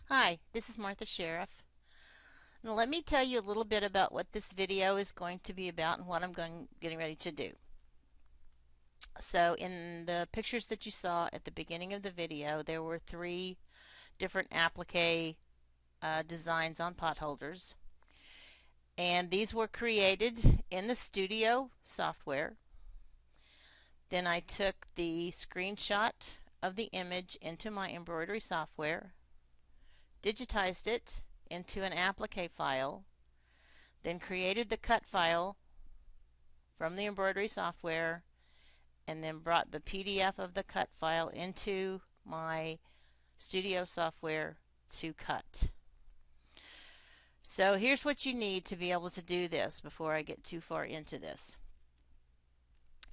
Hi, this is Martha Sheriff. Now let me tell you a little bit about what this video is going to be about and what I'm getting ready to do. So in the pictures that you saw at the beginning of the video, there were three different applique designs on pot holders. And these were created in the Studio software. Then I took the screenshot of the image into my embroidery software, digitized it into an applique file, then created the cut file from the embroidery software, and then brought the PDF of the cut file into my Studio software to cut. So here's what you need to be able to do this before I get too far into this.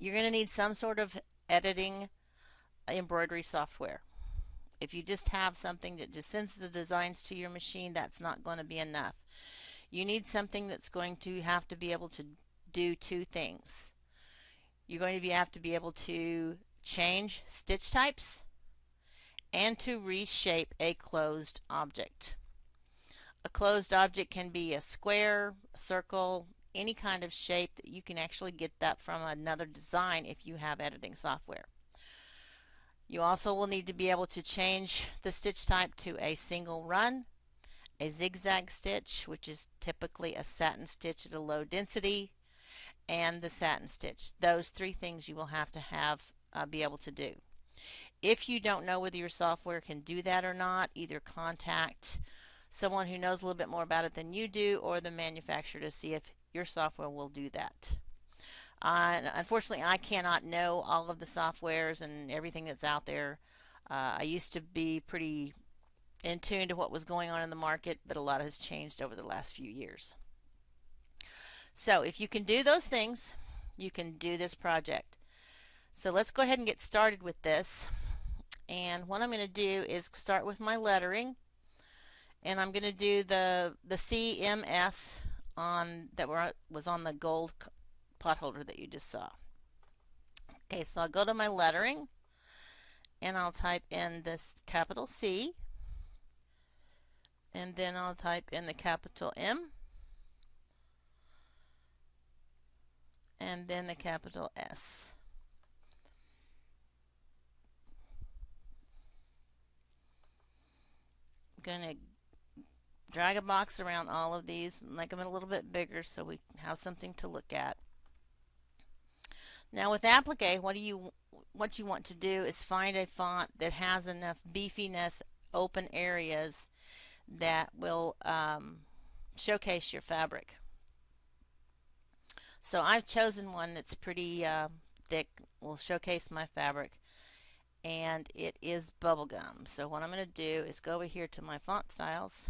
You're going to need some sort of editing embroidery software. If you just have something that just sends the designs to your machine, that's not going to be enough. You need something that's going to have to be able to do two things. You're going to have to be able to change stitch types and to reshape a closed object. A closed object can be a square, a circle, any kind of shape that you can actually get that from another design if you have editing software. You also will need to be able to change the stitch type to a single run, a zigzag stitch, which is typically a satin stitch at a low density, and the satin stitch. Those three things you will have to be able to do. If you don't know whether your software can do that or not, either contact someone who knows a little bit more about it than you do or the manufacturer to see if your software will do that. Unfortunately, I cannot know all of the softwares and everything that's out there. I used to be pretty in tune to what was going on in the market, but a lot has changed over the last few years. So if you can do those things, you can do this project. So let's go ahead and get started with this. And what I'm going to do is start with my lettering, and I'm going to do the CMS that was on the gold pot holder that you just saw. Okay, so I'll go to my lettering and I'll type in this capital C, and then I'll type in the capital M, and then the capital S. I'm going to drag a box around all of these and make them a little bit bigger so we have something to look at. Now with applique, what you want to do is find a font that has enough beefiness, open areas that will showcase your fabric. So I've chosen one that's pretty thick, will showcase my fabric, and it is bubblegum. So what I'm going to do is go over here to my font styles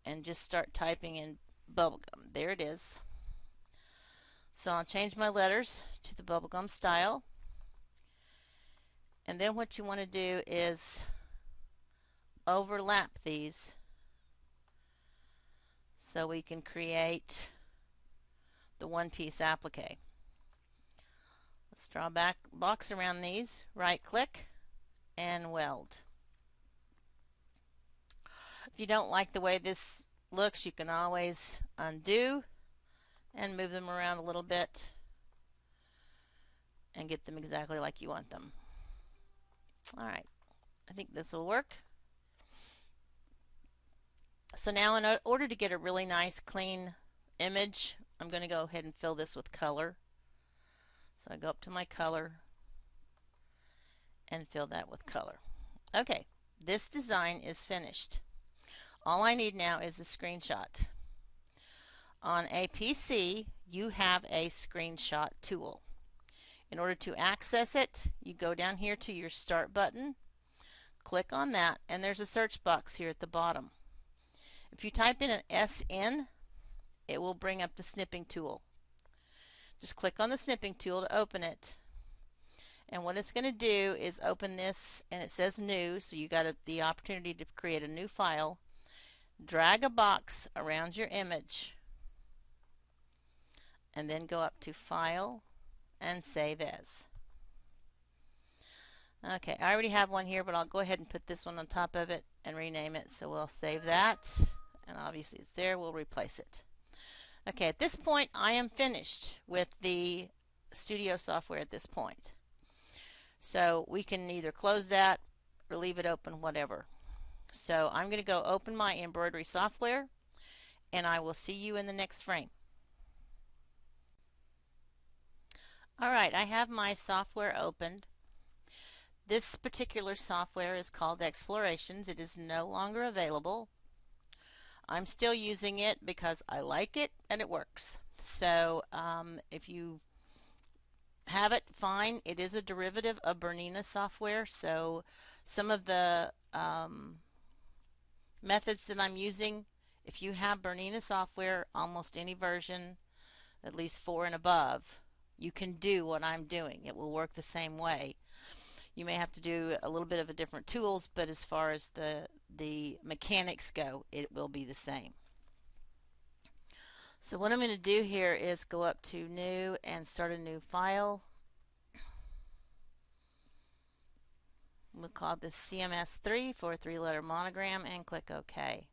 and just start typing in bubblegum. There it is. So I'll change my letters to the bubblegum style. And then what you want to do is overlap these so we can create the one-piece applique. Let's draw a box around these, right click, and weld. If you don't like the way this looks, you can always undo and move them around a little bit and get them exactly like you want them. Alright, I think this will work. So now in order to get a really nice clean image, I'm going to go ahead and fill this with color. So I go up to my color and fill that with color. Okay, this design is finished. All I need now is a screenshot. On a PC, you have a screenshot tool. In order to access it, you go down here to your Start button, click on that, and there's a search box here at the bottom. If you type in an SN, it will bring up the snipping tool. Just click on the snipping tool to open it. And what it's going to do is open this, and it says New, so you got the opportunity to create a new file. Drag a box around your image, and then go up to File and Save As. Okay, I already have one here, but I'll go ahead and put this one on top of it and rename it. So we'll save that, and obviously it's there. We'll replace it. Okay, at this point I am finished with the studio software at this point. So we can either close that or leave it open, whatever. So I'm going to go open my embroidery software, and I will see you in the next frame. Alright, I have my software opened. This particular software is called Explorations. It is no longer available. I'm still using it because I like it and it works. So if you have it, fine. It is a derivative of Bernina software, so some of the methods that I'm using, if you have Bernina software, almost any version, at least 4 and above, you can do what I'm doing. It will work the same way. You may have to do a little bit of a different tools, but as far as the mechanics go, it will be the same. So what I'm going to do here is go up to New and start a new file. We'll call this CMS3 for a 3-letter monogram and click OK.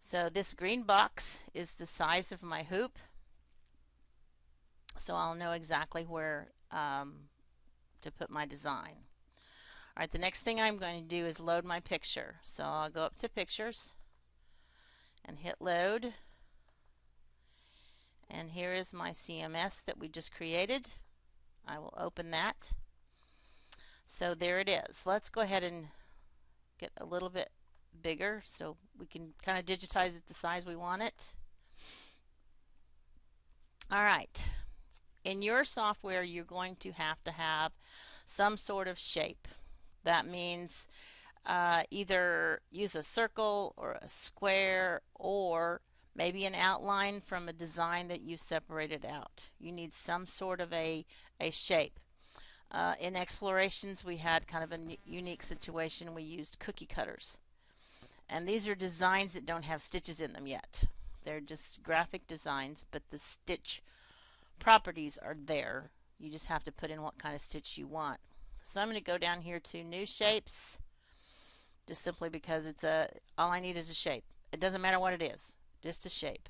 So this green box is the size of my hoop, so I'll know exactly where to put my design. Alright, the next thing I'm going to do is load my picture. So I'll go up to Pictures and hit Load. And here is my CMS that we just created. I will open that. So there it is. Let's go ahead and get a little bit bigger so we can kind of digitize it the size we want it. Alright, in your software you're going to have some sort of shape. That means either use a circle or a square or maybe an outline from a design that you separated out. You need some sort of a shape. In Explorations we had kind of a unique situation. We used cookie cutters. And these are designs that don't have stitches in them yet. They're just graphic designs, but the stitch properties are there. You just have to put in what kind of stitch you want. So I'm going to go down here to New Shapes, just simply because it's all I need is a shape. It doesn't matter what it is, just a shape.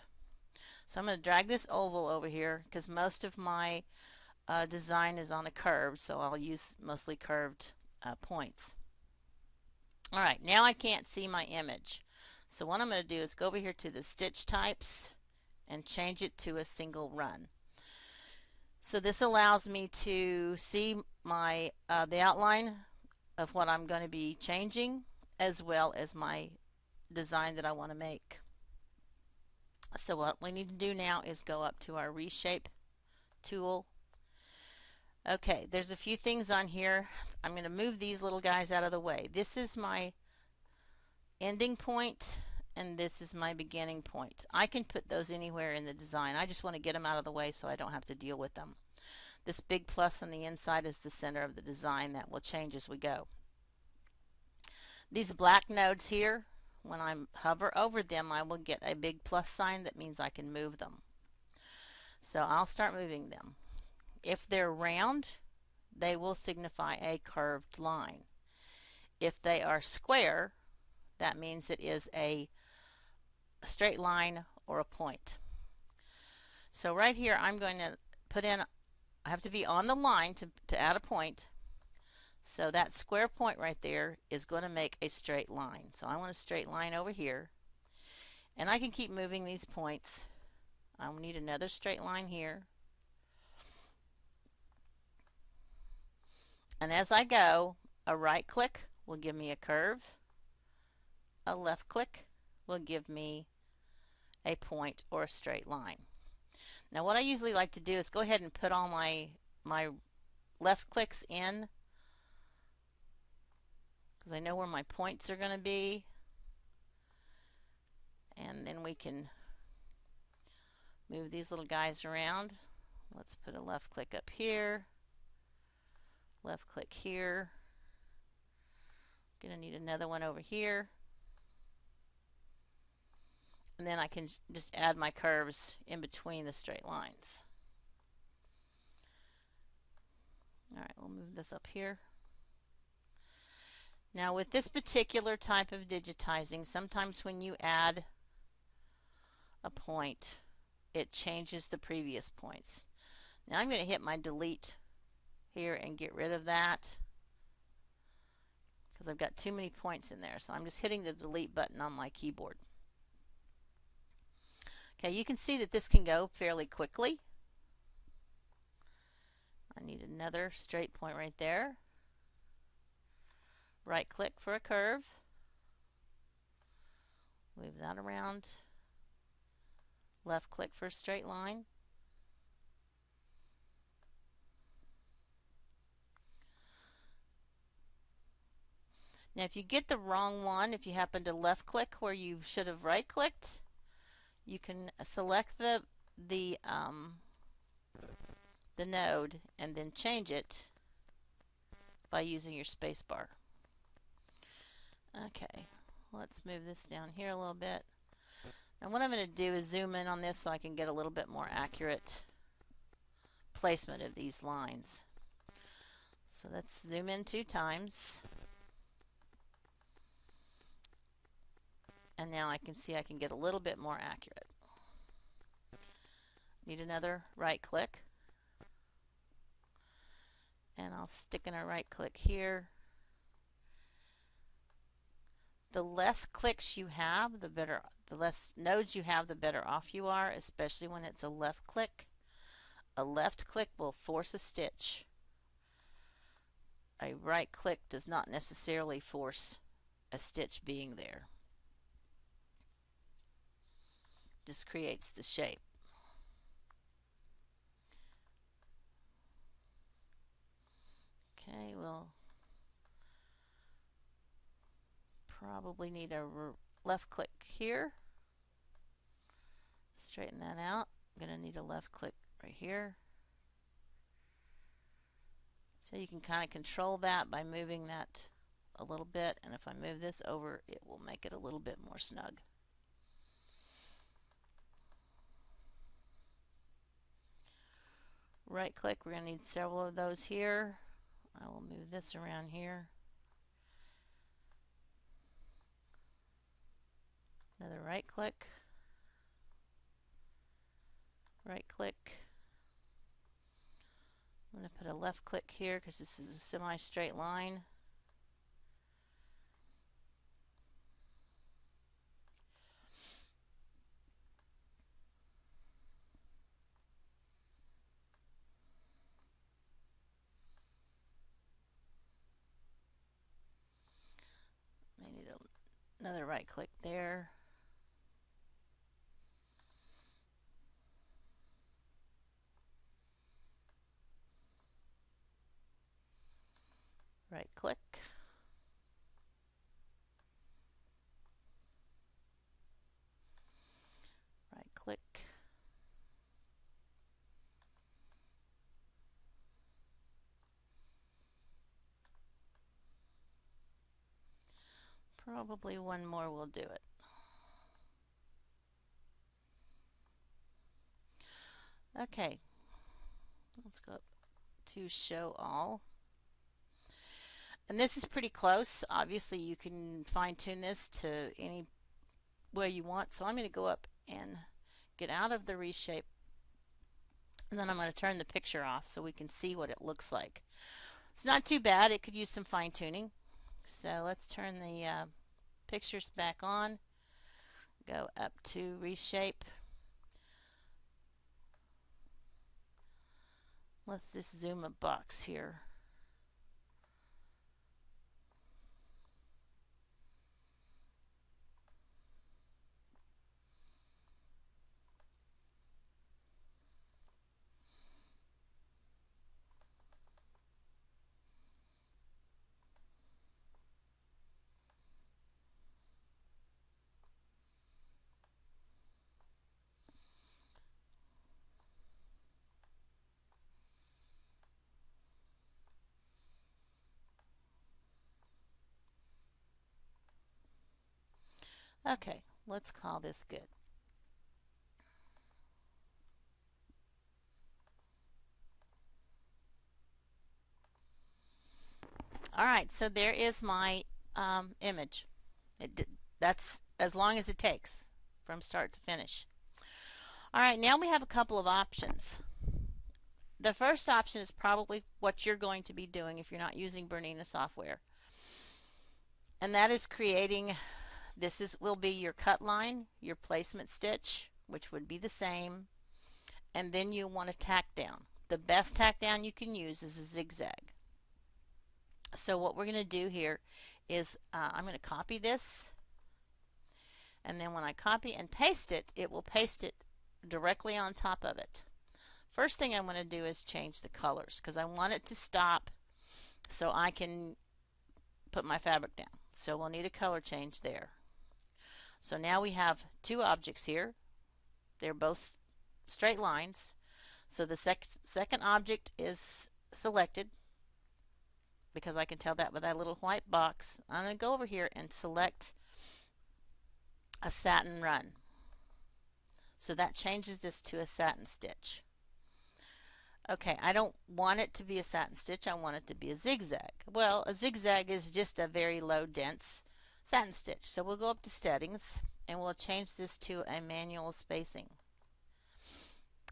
So I'm going to drag this oval over here because most of my design is on a curve, so I'll use mostly curved points. Alright, now I can't see my image. So what I'm going to do is go over here to the stitch types and change it to a single run. So this allows me to see my the outline of what I'm going to be changing, as well as my design that I want to make. So what we need to do now is go up to our Reshape tool. Okay, there's a few things on here. I'm going to move these little guys out of the way. This is my ending point and this is my beginning point. I can put those anywhere in the design. I just want to get them out of the way so I don't have to deal with them. This big plus on the inside is the center of the design. That will change as we go. These black nodes here, when I hover over them, I will get a big plus sign. That means I can move them. So I'll start moving them. If they're round, they will signify a curved line. If they are square, that means it is a straight line or a point. So right here I'm going to put in, I have to be on the line to add a point. So that square point right there is going to make a straight line. So I want a straight line over here. And I can keep moving these points. I will need another straight line here. And as I go, a right click will give me a curve. A left click will give me a point or a straight line. Now what I usually like to do is go ahead and put all my left clicks in, because I know where my points are going to be, and then we can move these little guys around. Let's put a left click up here, left click here. Gonna need another one over here, and then I can just add my curves in between the straight lines. Alright, we'll move this up here. Now with this particular type of digitizing, sometimes when you add a point, it changes the previous points. Now I'm going to hit my delete here and get rid of that because I've got too many points in there. So I'm just hitting the delete button on my keyboard. Okay, you can see that this can go fairly quickly. I need another straight point right there. Right click for a curve. Move that around. Left click for a straight line. Now if you get the wrong one, if you happen to left click where you should have right clicked, you can select the node and then change it by using your space bar. Okay, let's move this down here a little bit. And what I'm going to do is zoom in on this so I can get a little bit more accurate placement of these lines. So let's zoom in 2 times. And now I can see I can get a little bit more accurate. Need another right click. And I'll stick in a right click here. The less clicks you have, the better. The less nodes you have, the better off you are, especially when it's a left click. A left click will force a stitch. A right click does not necessarily force a stitch being there. Just creates the shape. Okay, we'll probably need a left click here. Straighten that out. I'm going to need a left click right here. So you can kind of control that by moving that a little bit, and if I move this over, it will make it a little bit more snug. Right click, we're going to need several of those here. I will move this around here. Another right click. Right click. I'm going to put a left click here because this is a semi-straight line. I need another right click there. Right click. Right click. Probably one more will do it. Okay, let's go up to show all. And this is pretty close. Obviously you can fine tune this to any way you want. So I'm going to go up and get out of the reshape, and then I'm going to turn the picture off so we can see what it looks like. It's not too bad. It could use some fine tuning. So let's turn the pictures back on. Go up to reshape. Let's just zoom a box here. Okay, let's call this good. Alright, so there is my image. That's as long as it takes from start to finish. Alright, now we have a couple of options. The first option is probably what you're going to be doing if you're not using Bernina software. And that is creating, will be your cut line, your placement stitch, which would be the same, and then you want to tack down. The best tack down you can use is a zigzag. So what we're going to do here is I'm going to copy this, and then when I copy and paste it, it will paste it directly on top of it. First thing I want to do is change the colors because I want it to stop so I can put my fabric down. So we'll need a color change there. So now we have two objects here. They're both straight lines. So the second object is selected because I can tell that with that little white box. I'm going to go over here and select a satin run. So that changes this to a satin stitch. Okay, I don't want it to be a satin stitch, I want it to be a zigzag. Well, a zigzag is just a very low dense satin stitch. So we'll go up to settings and we'll change this to a manual spacing.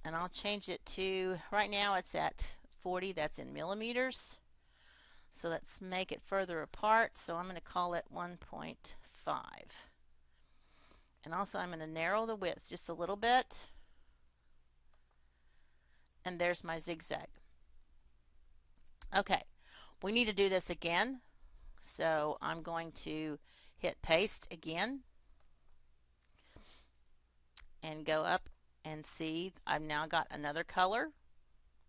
And I'll change it to, right now it's at 40, that's in millimeters. So let's make it further apart. So I'm going to call it 1.5. And also I'm going to narrow the width just a little bit. And there's my zigzag. Okay, we need to do this again. So I'm going to hit paste again. And go up and see I've now got another color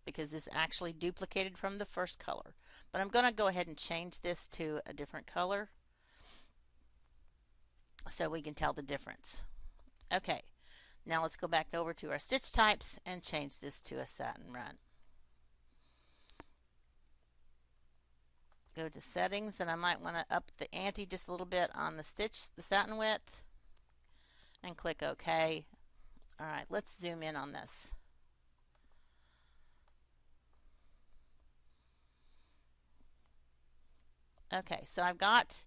because this actually duplicated from the first color. But I'm going to go ahead and change this to a different color so we can tell the difference. Okay, now let's go back over to our stitch types and change this to a satin run. Go to settings, and I might want to up the ante just a little bit on the satin width, and click OK. Alright, let's zoom in on this. Okay, so I've got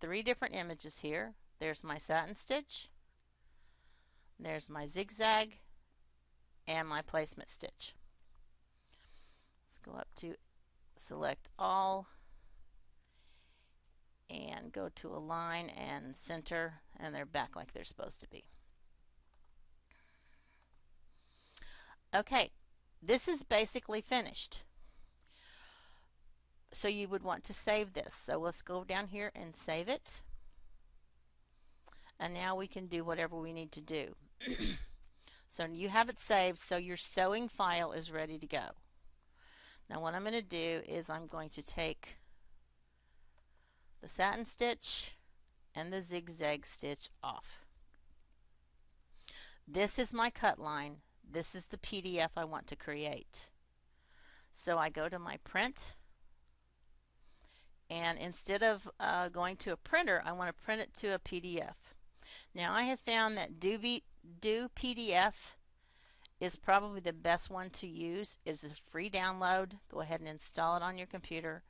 3 different images here. There's my satin stitch, there's my zigzag, and my placement stitch. Let's go up to select all and go to align and center, and they're back like they're supposed to be. Okay, this is basically finished. So you would want to save this. So let's go down here and save it. And now we can do whatever we need to do. So you have it saved, so your sewing file is ready to go. Now what I'm going to do is I'm going to take the satin stitch and the zigzag stitch off. This is my cut line. This is the PDF I want to create. So I go to my print, and instead of going to a printer, I want to print it to a PDF. Now I have found that Do PDF is probably the best one to use. It's a free download. Go ahead and install it on your computer.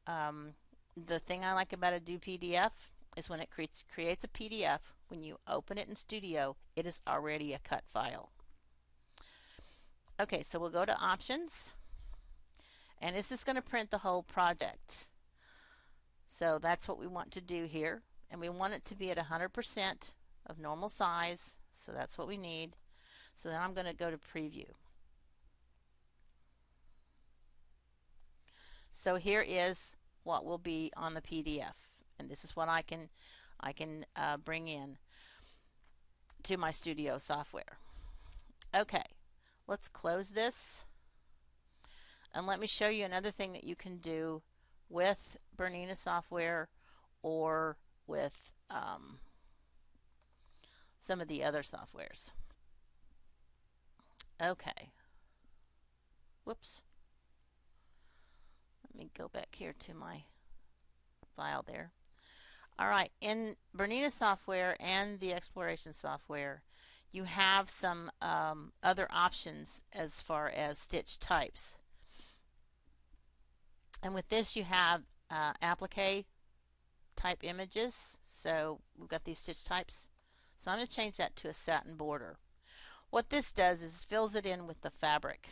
The thing I like about a Do PDF is when it creates a PDF, when you open it in Studio, it is already a cut file. Okay, so we'll go to Options, and this is going to print the whole project. So that's what we want to do here, and we want it to be at 100% of normal size, so that's what we need. So then I'm going to go to Preview. So here is what will be on the PDF, and this is what I can bring in to my Studio software. Okay, let's close this, and let me show you another thing that you can do with Bernina software or with some of the other softwares. Okay, whoops. Let me go back here to my file there. Alright, in Bernina software and the Exploration software, you have some other options as far as stitch types. And with this you have applique type images. So we've got these stitch types. So I'm going to change that to a satin border. What this does is fills it in with the fabric.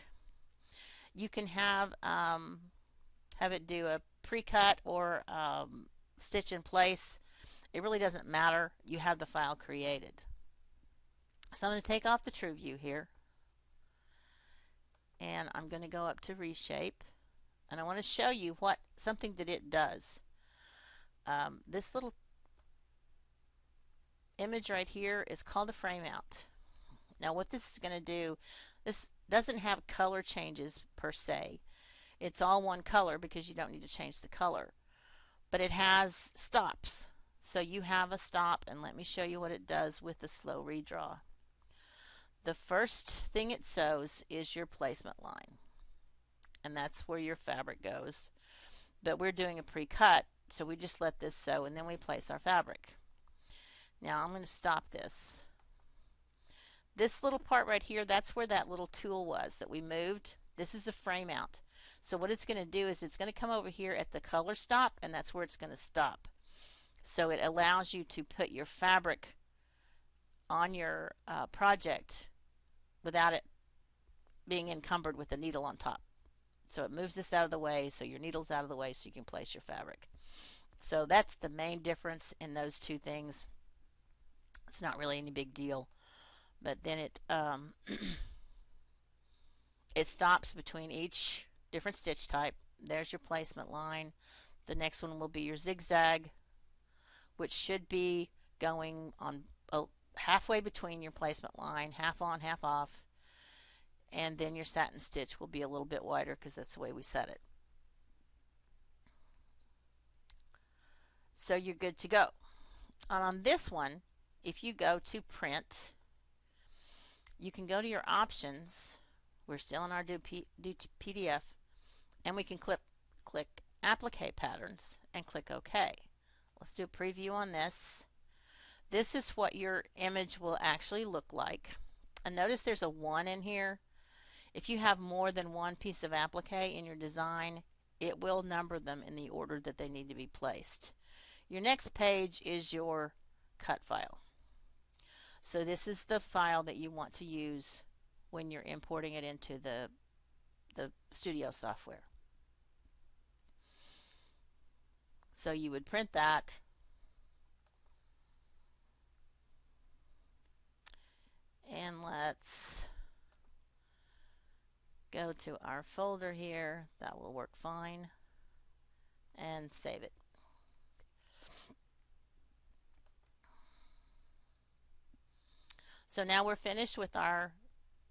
You can have it do a pre-cut or stitch in place. It really doesn't matter. You have the file created. So I'm going to take off the true view here, and I'm going to go up to reshape, and I want to show you something that it does. This little image right here is called a frame out. Now what this is going to do, this doesn't have color changes per se. It's all one color because you don't need to change the color. But it has stops. So you have a stop, and let me show you what it does with the slow redraw. The first thing it shows is your placement line, and that's where your fabric goes. But we're doing a pre-cut, so we just let this sew and then we place our fabric. Now I'm going to stop this. This little part right here, that's where that little tool was that we moved. This is a frame out. So what it's going to do is it's going to come over here at the color stop, and that's where it's going to stop. So it allows you to put your fabric on your project without it being encumbered with the needle on top. So it moves this out of the way, so your needle's out of the way, so you can place your fabric. So that's the main difference in those two things. It's not really any big deal, but then it it stops between each different stitch type. There's your placement line. The next one will be your zigzag, which should be going on halfway between your placement line, half on, half off. And then your satin stitch will be a little bit wider because that's the way we set it. So you're good to go. And on this one, if you go to print, you can go to your options. We're still in our do PDF, and we can click applique patterns and click OK. Let's do a preview on this. This is what your image will actually look like. And notice there's a 1 in here. If you have more than one piece of applique in your design, it will number them in the order that they need to be placed. Your next page is your cut file. So this is the file that you want to use when you're importing it into the studio software. So you would print that, and let's go to our folder here. That will work fine, and save it. So now we're finished with our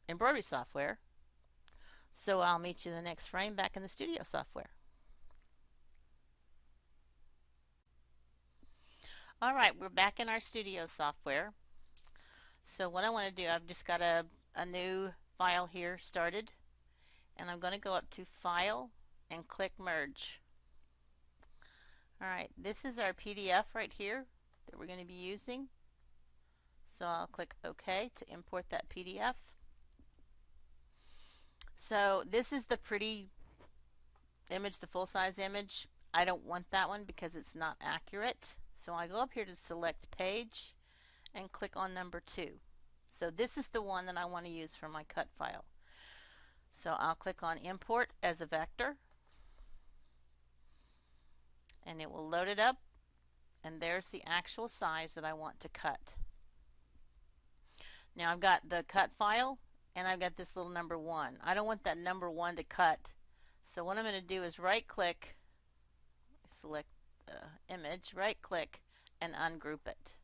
embroidery software. So I'll meet you in the next frame back in the studio software. Alright, we're back in our studio software. So what I want to do, I've just got a new file here started, and I'm going to go up to File and click Merge. Alright, this is our PDF right here that we're going to be using. So I'll click OK to import that PDF. So this is the pretty image, the full-size image. I don't want that one because it's not accurate. So I go up here to select page and click on number 2. So this is the one that I want to use for my cut file. So I'll click on import as a vector, and it will load it up, and there's the actual size that I want to cut. Now I've got the cut file, and I've got this little number 1. I don't want that number 1 to cut. So what I'm going to do is right click, select the image, right click, and ungroup it.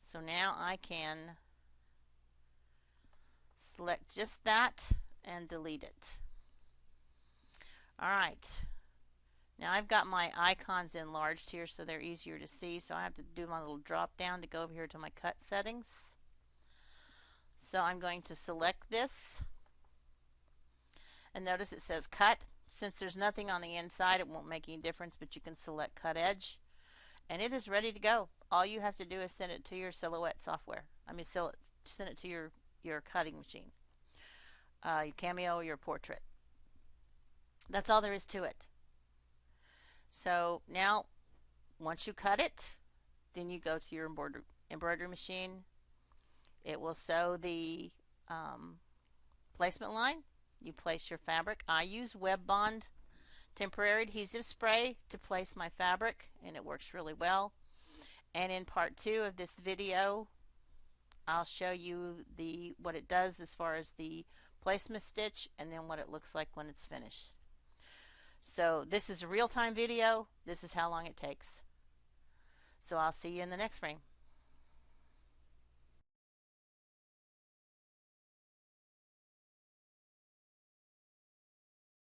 So now I can select just that and delete it. Alright, now I've got my icons enlarged here so they're easier to see, so I have to do my little drop down to go over here to my cut settings. So I'm going to select this, and notice it says cut. Since there's nothing on the inside, it won't make any difference, but you can select cut edge, and it is ready to go. All you have to do is send it to your Silhouette software. Send it to your cutting machine, your Cameo or your Portrait. That's all there is to it. So now once you cut it, then you go to your embroidery machine. It will sew the placement line. You place your fabric. I use Web Bond temporary adhesive spray to place my fabric, and it works really well. And in part 2 of this video, I'll show you what it does as far as the placement stitch, and then what it looks like when it's finished. So this is a real-time video. This is how long it takes. So I'll see you in the next frame.